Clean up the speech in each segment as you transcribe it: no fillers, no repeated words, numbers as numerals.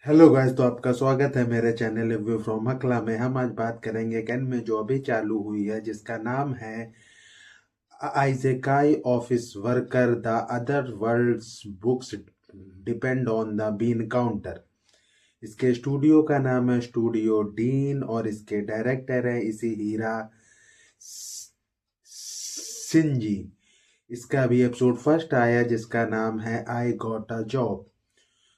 Hello guys, तो आपका स्वागत है मेरे चैनल रिव्यू फ्रॉम हकला में। हम आज बात करेंगे एक एनिमे जो अभी चालू हुई है, जिसका नाम है Isekai office worker the other world's books depend on the bean counter. इसके स्टूडियो का नाम है स्टूडियो डीन और इसके डायरेक्टर है इसी हीरा सिंजी। इसका अभी एपिसोड फर्स्ट आया जिसका नाम है आई गॉट अ जॉब।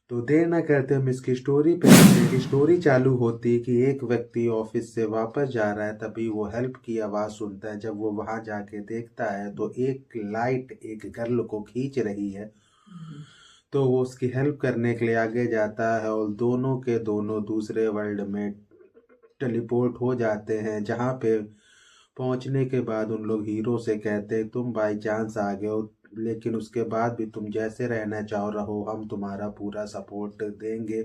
तो देर ना करते हम इसकी स्टोरी पे आते हैं। स्टोरी चालू होती है कि एक व्यक्ति ऑफिस से वापस जा रहा है, तभी वो हेल्प की आवाज़ सुनता है। जब वो वहां जाके देखता है तो एक लाइट एक गर्ल को खींच रही है। तो वो उसकी हेल्प करने के लिए आगे जाता है और दोनों के दोनों दूसरे वर्ल्ड में टेलीपोर्ट हो जाते हैं, जहाँ पे पहुंचने के बाद उन लोग हीरो से कहते हैं तुम बाई चांस आ गए हो, लेकिन उसके बाद भी तुम जैसे रहना चाहो रहो, हम तुम्हारा पूरा सपोर्ट देंगे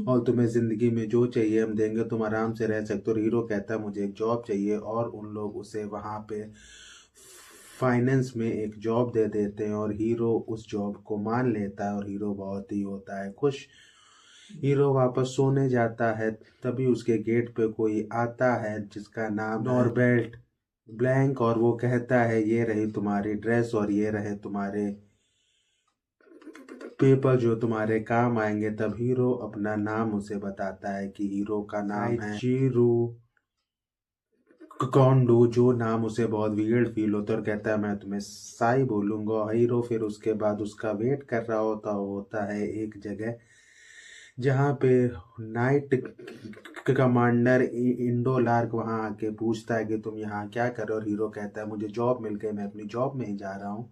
और तुम्हें ज़िंदगी में जो चाहिए हम देंगे, तुम आराम से रह सकते हो। हीरो कहता है मुझे एक जॉब चाहिए और उन लोग उसे वहाँ पे फाइनेंस में एक जॉब दे देते हैं और हीरो उस जॉब को मान लेता है और हीरो बहुत ही होता है खुश। हीरो वापस सोने जाता है, तभी उसके गेट पे कोई आता है जिसका नाम नॉर्बेल्ट ब्लैंक, और वो कहता है ये रही तुम्हारी ड्रेस और ये रहे तुम्हारे पेपर जो तुम्हारे काम आएंगे। तब हीरो अपना नाम उसे बताता है कि हीरो का नाम है शीरू कौंडू, जो नाम उसे बहुत वियर्ड फील होता है और कहता है मैं तुम्हें साई बोलूंगा। हीरो फिर उसके बाद उसका वेट कर रहा होता है एक जगह जहाँ पे नाइट कमांडर इंडोलार्क वहाँ आके पूछता है कि तुम यहाँ क्या कर रहे हो, और हीरो कहता है मुझे जॉब मिल गई, मैं अपनी जॉब में ही जा रहा हूँ।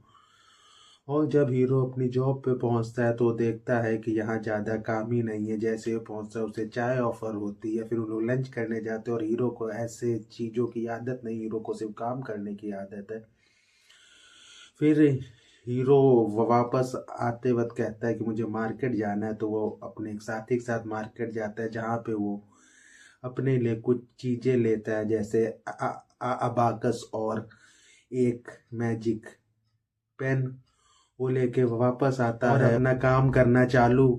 और जब हीरो अपनी जॉब पे पहुंचता है तो देखता है कि यहाँ ज़्यादा काम ही नहीं है। जैसे ही पहुंचता है उसे चाय ऑफर होती है, फिर उन लोग लंच करने जाते हैं और हीरो को ऐसे चीज़ों की आदत नहीं, हीरो को सिर्फ काम करने की आदत है। फिर हीरो वापस आते वक्त कहता है कि मुझे मार्केट जाना है, तो वो अपने एक साथी के साथ मार्केट जाता है जहाँ पे वो अपने लिए कुछ चीज़ें लेता है, जैसे अबाकस और एक मैजिक पेन। वो लेके वापस आता और है, अपना काम करना चालू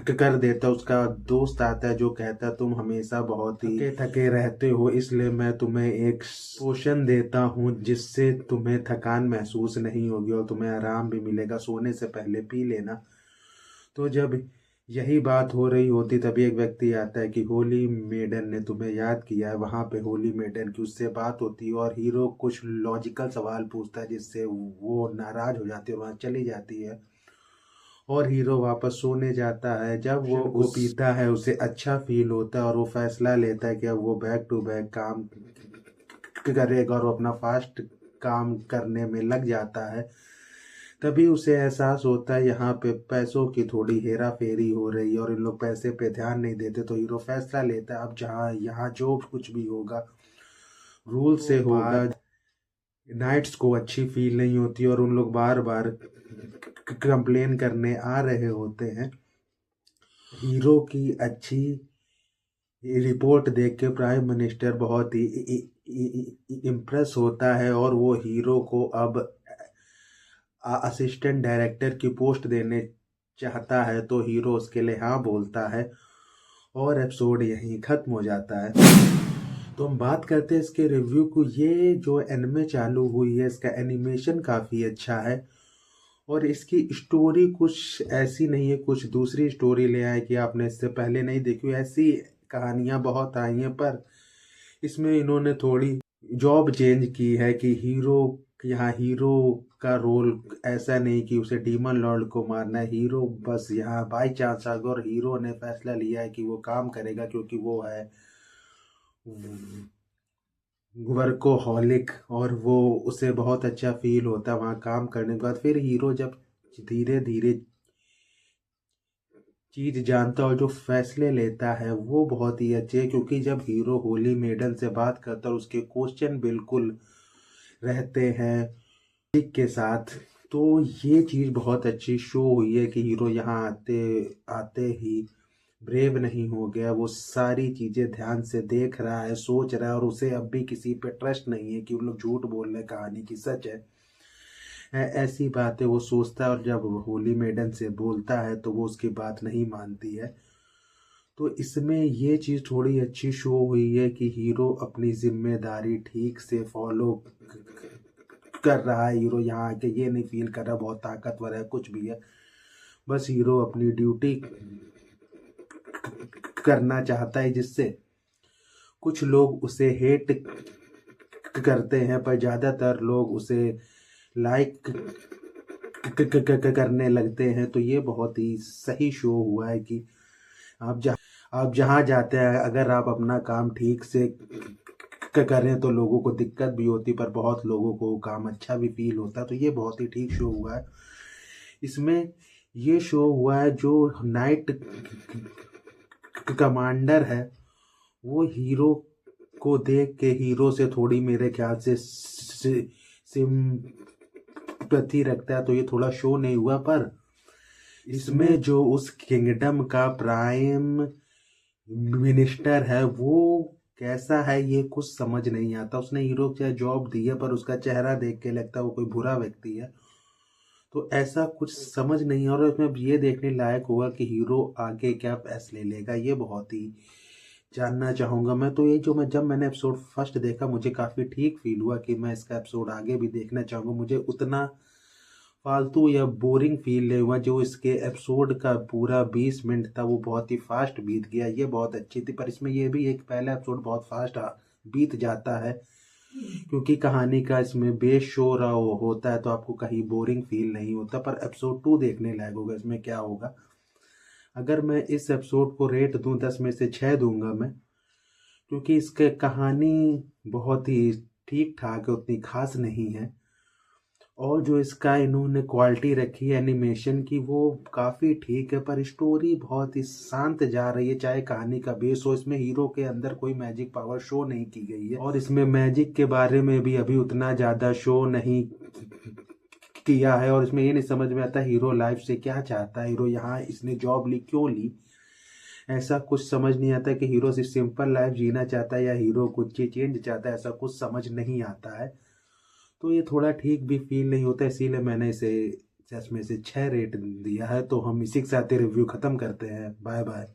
कर देता। उसका दोस्त आता है जो कहता है तुम हमेशा बहुत ही थके थके रहते हो, इसलिए मैं तुम्हें एक पोशन देता हूँ जिससे तुम्हें थकान महसूस नहीं होगी और तुम्हें आराम भी मिलेगा, सोने से पहले पी लेना। तो जब यही बात हो रही होती तभी एक व्यक्ति आता है कि होली मेडन ने तुम्हें याद किया है। वहां पे होली मेडन की उससे बात होती है और हीरो कुछ लॉजिकल सवाल पूछता है जिससे वो नाराज हो जाती है और वहां चली जाती है और हीरो वापस सोने जाता है। जब वो पीता है उसे अच्छा फील होता है और वो फैसला लेता है कि अब वो बैक टू बैक काम करेगा और वो अपना फास्ट काम करने में लग जाता है। तभी उसे एहसास होता है यहाँ पे पैसों की थोड़ी हेरा फेरी हो रही है और इन लोग पैसे पे ध्यान नहीं देते। तो हीरो फैसला लेता है अब जहाँ यहाँ जो कुछ भी होगा रूल से होगा। नाइट्स को अच्छी फील नहीं होती और उन लोग बार बार कंप्लेन करने आ रहे होते हैं। हीरो की अच्छी रिपोर्ट देख के प्राइम मिनिस्टर बहुत ही इम्प्रेस होता है और वो हीरो को अब असिस्टेंट डायरेक्टर की पोस्ट देने चाहता है। तो हीरो उसके लिए हाँ बोलता है और एपिसोड यहीं खत्म हो जाता है। तो हम बात करते हैं इसके रिव्यू को। ये जो एनिमे चालू हुई है इसका एनिमेशन काफ़ी अच्छा है और इसकी स्टोरी कुछ ऐसी नहीं है, कुछ दूसरी स्टोरी ले आए कि आपने इससे पहले नहीं देखी। ऐसी कहानियां बहुत आई हैं पर इसमें इन्होंने थोड़ी जॉब चेंज की है कि हीरो, यहाँ हीरो का रोल ऐसा नहीं कि उसे डीमन लॉर्ड को मारना है। हीरो बस यहाँ बाई चांस आ गया और हीरो ने फैसला लिया है कि वो काम करेगा क्योंकि वो है वर्कोहॉलिक और वो उसे बहुत अच्छा फील होता है वहाँ काम करने के बाद। फिर हीरो जब धीरे धीरे चीज जानता है और जो फैसले लेता है वो बहुत ही अच्छे है, क्योंकि जब हीरो होली मेडन से बात करता है उसके क्वेश्चन बिल्कुल रहते हैं के साथ। तो ये चीज बहुत अच्छी शो हुई है कि हीरो यहाँ आते आते ही ब्रेव नहीं हो गया। वो सारी चीजें ध्यान से देख रहा है, सोच रहा है और उसे अब भी किसी पे ट्रस्ट नहीं है कि वो लोग झूठ बोल रहे, कहानी की सच है। है, ऐसी बातें वो सोचता है, और जब होली मेडन से बोलता है तो वो उसकी बात नहीं मानती है। तो इसमें ये चीज़ थोड़ी अच्छी शो हुई है कि हीरो अपनी जिम्मेदारी ठीक से फॉलो कर रहा है। हीरो यहाँ आके ये नहीं फील कर रहा बहुत ताकतवर है कुछ भी है, बस हीरो अपनी ड्यूटी करना चाहता है, जिससे कुछ लोग उसे हेट करते हैं पर ज़्यादातर लोग उसे लाइक करने लगते हैं। तो ये बहुत ही सही शो हुआ है कि आप जहाँ जाते हैं, अगर आप अपना काम ठीक से करें तो लोगों को दिक्कत भी होती, पर बहुत लोगों को काम अच्छा भी फील होता है। तो ये बहुत ही ठीक शो हुआ है। इसमें ये शो हुआ है जो नाइट कमांडर है वो हीरो को देख के हीरो से थोड़ी मेरे ख्याल से सिंपैथी रखता है। तो ये थोड़ा शो नहीं हुआ, पर इसमें जो उस किंगडम का प्राइम मिनिस्टर है वो कैसा है ये कुछ समझ नहीं आता। उसने हीरो को जॉब दी है पर उसका चेहरा देख के लगता है वो कोई बुरा व्यक्ति है। तो ऐसा कुछ समझ नहीं, और इसमें ये देखने लायक होगा कि हीरो आगे क्या फैसले लेगा, ये बहुत ही जानना चाहूँगा मैं। तो ये जो जब मैंने एपिसोड फर्स्ट देखा मुझे काफ़ी ठीक फील हुआ कि मैं इसका एपिसोड आगे भी देखना चाहूँगा। मुझे उतना फालतू या बोरिंग फील नहीं हुआ। जो इसके एपिसोड का पूरा 20 मिनट था वो बहुत ही फास्ट बीत गया, ये बहुत अच्छी थी। पर इसमें ये भी एक पहला एपिसोड बहुत फास्ट बीत जाता है, क्योंकि कहानी का इसमें बेस शो रहा होता है तो आपको कहीं बोरिंग फील नहीं होता। पर एपिसोड 2 देखने लायक होगा, इसमें क्या होगा। अगर मैं इस एपिसोड को रेट दूं 10 में से 6 दूंगा मैं, क्योंकि इसके कहानी बहुत ही ठीक ठाक है, उतनी खास नहीं है। और जो इसका इन्होंने क्वालिटी रखी है एनिमेशन की वो काफ़ी ठीक है, पर स्टोरी बहुत ही शांत जा रही है। चाहे कहानी का बेस हो, इसमें हीरो के अंदर कोई मैजिक पावर शो नहीं की गई है, और इसमें मैजिक के बारे में भी अभी उतना ज़्यादा शो नहीं किया है। और इसमें ये नहीं समझ में आता हीरो लाइफ से क्या चाहता है, हीरो यहाँ इसने जॉब ली क्यों ली, ऐसा कुछ समझ नहीं आता कि हीरो सिर्फ सिंपल लाइफ जीना चाहता है या हीरो कुछ चेंज चाहता है, ऐसा कुछ समझ नहीं आता है। तो ये थोड़ा ठीक भी फील नहीं होता, इसीलिए मैंने इसे 10 में से 6 रेट दिया है। तो हम इसी के साथ रिव्यू ख़त्म करते हैं। Bye bye.